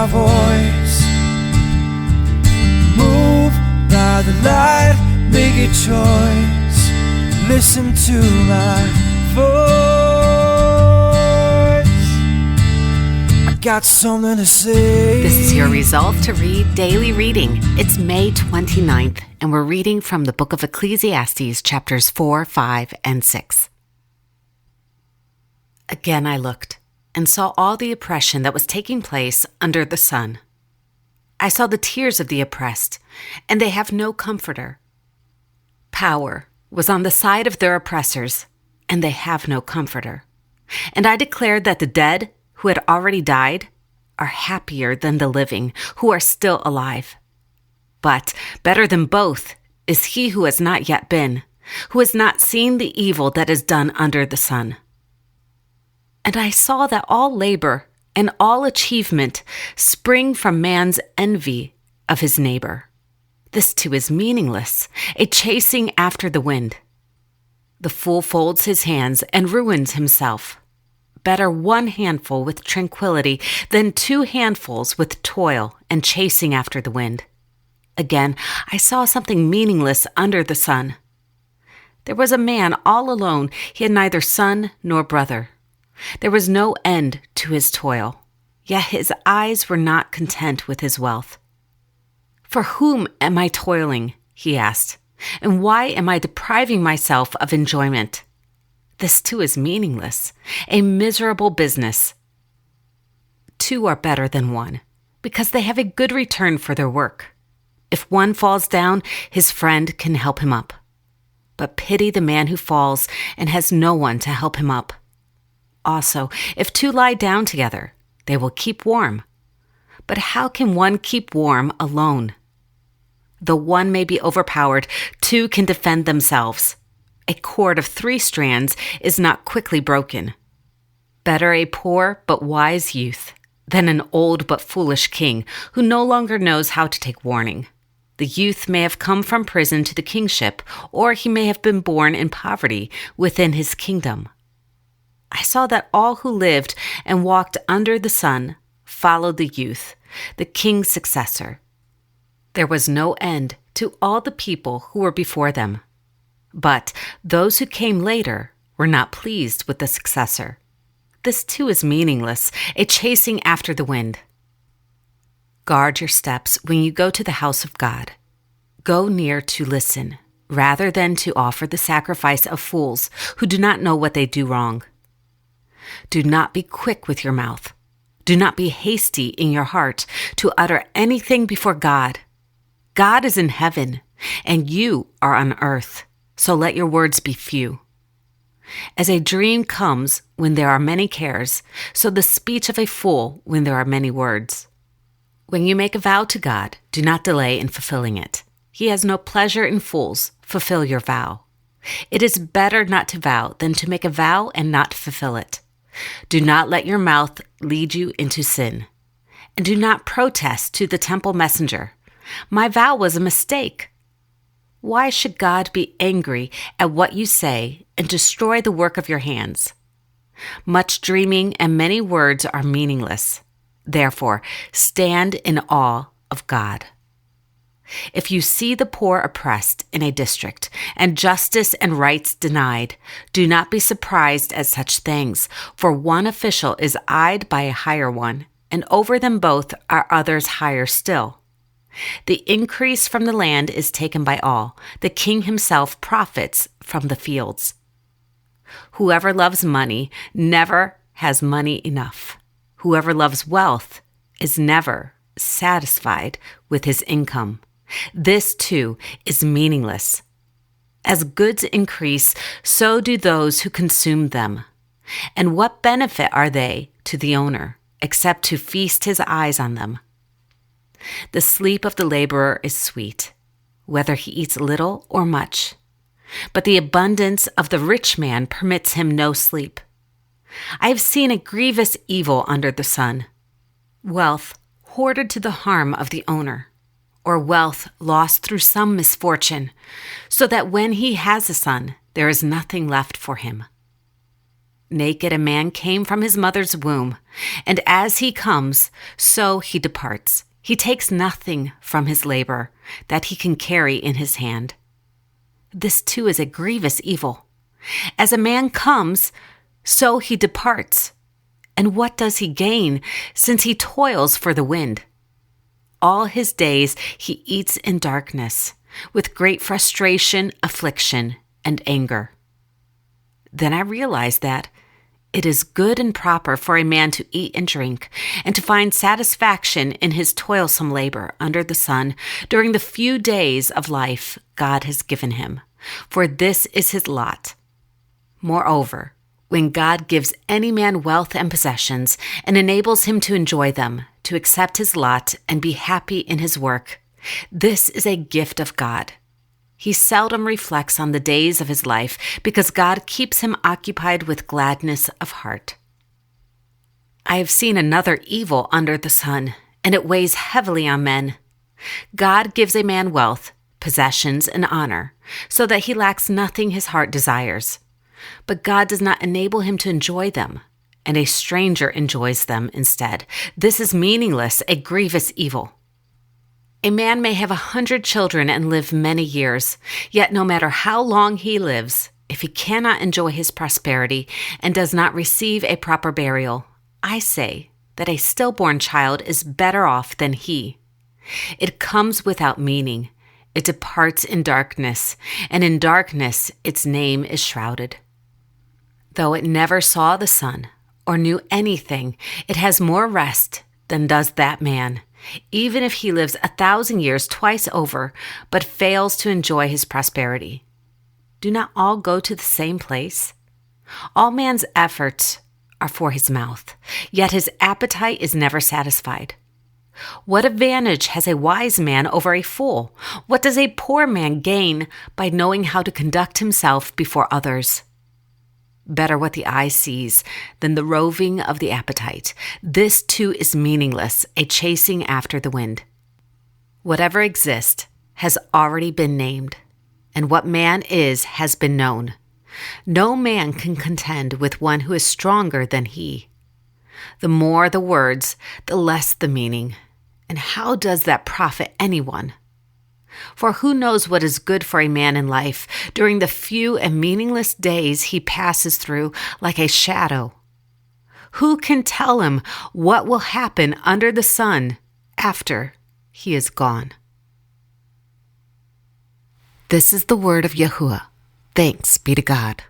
voice. Move by the light, make a choice. Listen to my voice. I got something to say. This is your Resolve to Read Daily Reading. It's May 29th, and we're reading from the book of Ecclesiastes, chapters 4, 5, and 6. Again I looked and saw all the oppression that was taking place under the sun. I saw the tears of the oppressed, and they have no comforter. Power was on the side of their oppressors, and they have no comforter. And I declared that the dead who had already died are happier than the living who are still alive. But better than both is he who has not yet been, who has not seen the evil that is done under the sun. And I saw that all labor and all achievement spring from man's envy of his neighbor. This too is meaningless, a chasing after the wind. The fool folds his hands and ruins himself. Better one handful with tranquility than 2 handfuls with toil and chasing after the wind. Again, I saw something meaningless under the sun. There was a man all alone. He had neither son nor brother. There was no end to his toil, yet his eyes were not content with his wealth. For whom am I toiling, he asked, and why am I depriving myself of enjoyment? This too is meaningless, a miserable business. 2 are better than 1, because they have a good return for their work. If one falls down, his friend can help him up. But pity the man who falls and has no one to help him up. Also, if 2 lie down together, they will keep warm. But how can one keep warm alone? Though one may be overpowered, 2 can defend themselves. A cord of 3 strands is not quickly broken. Better a poor but wise youth than an old but foolish king who no longer knows how to take warning. The youth may have come from prison to the kingship, or he may have been born in poverty within his kingdom. I saw that all who lived and walked under the sun followed the youth, the king's successor. There was no end to all the people who were before them. But those who came later were not pleased with the successor. This too is meaningless, a chasing after the wind. Guard your steps when you go to the house of God. Go near to listen, rather than to offer the sacrifice of fools who do not know what they do wrong. Do not be quick with your mouth. Do not be hasty in your heart to utter anything before God. God is in heaven, and you are on earth, so let your words be few. As a dream comes when there are many cares, so the speech of a fool when there are many words. When you make a vow to God, do not delay in fulfilling it. He has no pleasure in fools. Fulfill your vow. It is better not to vow than to make a vow and not fulfill it. Do not let your mouth lead you into sin. And do not protest to the temple messenger. My vow was a mistake. Why should God be angry at what you say and destroy the work of your hands? Much dreaming and many words are meaningless. Therefore, stand in awe of God. If you see the poor oppressed in a district and justice and rights denied, do not be surprised at such things, for one official is eyed by a higher one, and over them both are others higher still. The increase from the land is taken by all. The king himself profits from the fields. Whoever loves money never has money enough. Whoever loves wealth is never satisfied with his income. This, too, is meaningless. As goods increase, so do those who consume them. And what benefit are they to the owner, except to feast his eyes on them? The sleep of the laborer is sweet, whether he eats little or much. But the abundance of the rich man permits him no sleep. I have seen a grievous evil under the sun. Wealth hoarded to the harm of the owner, or wealth lost through some misfortune, so that when he has a son, there is nothing left for him. Naked a man came from his mother's womb, and as he comes, so he departs. He takes nothing from his labor that he can carry in his hand. This too is a grievous evil. As a man comes, so he departs. And what does he gain, since he toils for the wind? All his days he eats in darkness, with great frustration, affliction, and anger. Then I realized that it is good and proper for a man to eat and drink, and to find satisfaction in his toilsome labor under the sun during the few days of life God has given him, for this is his lot. Moreover, when God gives any man wealth and possessions and enables him to enjoy them, to accept his lot and be happy in his work, this is a gift of God. He seldom reflects on the days of his life because God keeps him occupied with gladness of heart. I have seen another evil under the sun, and it weighs heavily on men. God gives a man wealth, possessions, and honor, so that he lacks nothing his heart desires. But God does not enable him to enjoy them, and a stranger enjoys them instead. This is meaningless, a grievous evil. A man may have 100 children and live many years, yet no matter how long he lives, if he cannot enjoy his prosperity and does not receive a proper burial, I say that a stillborn child is better off than he. It comes without meaning. It departs in darkness, and in darkness its name is shrouded. Though it never saw the sun or knew anything, it has more rest than does that man, even if he lives 1,000 years twice over, but fails to enjoy his prosperity. Do not all go to the same place? All man's efforts are for his mouth, yet his appetite is never satisfied. What advantage has a wise man over a fool? What does a poor man gain by knowing how to conduct himself before others? Better what the eye sees than the roving of the appetite. This too is meaningless, a chasing after the wind. Whatever exists has already been named, and what man is has been known. No man can contend with one who is stronger than he. The more the words, the less the meaning. And how does that profit anyone? For who knows what is good for a man in life during the few and meaningless days he passes through like a shadow? Who can tell him what will happen under the sun after he is gone? This is the word of Yahuwah. Thanks be to God.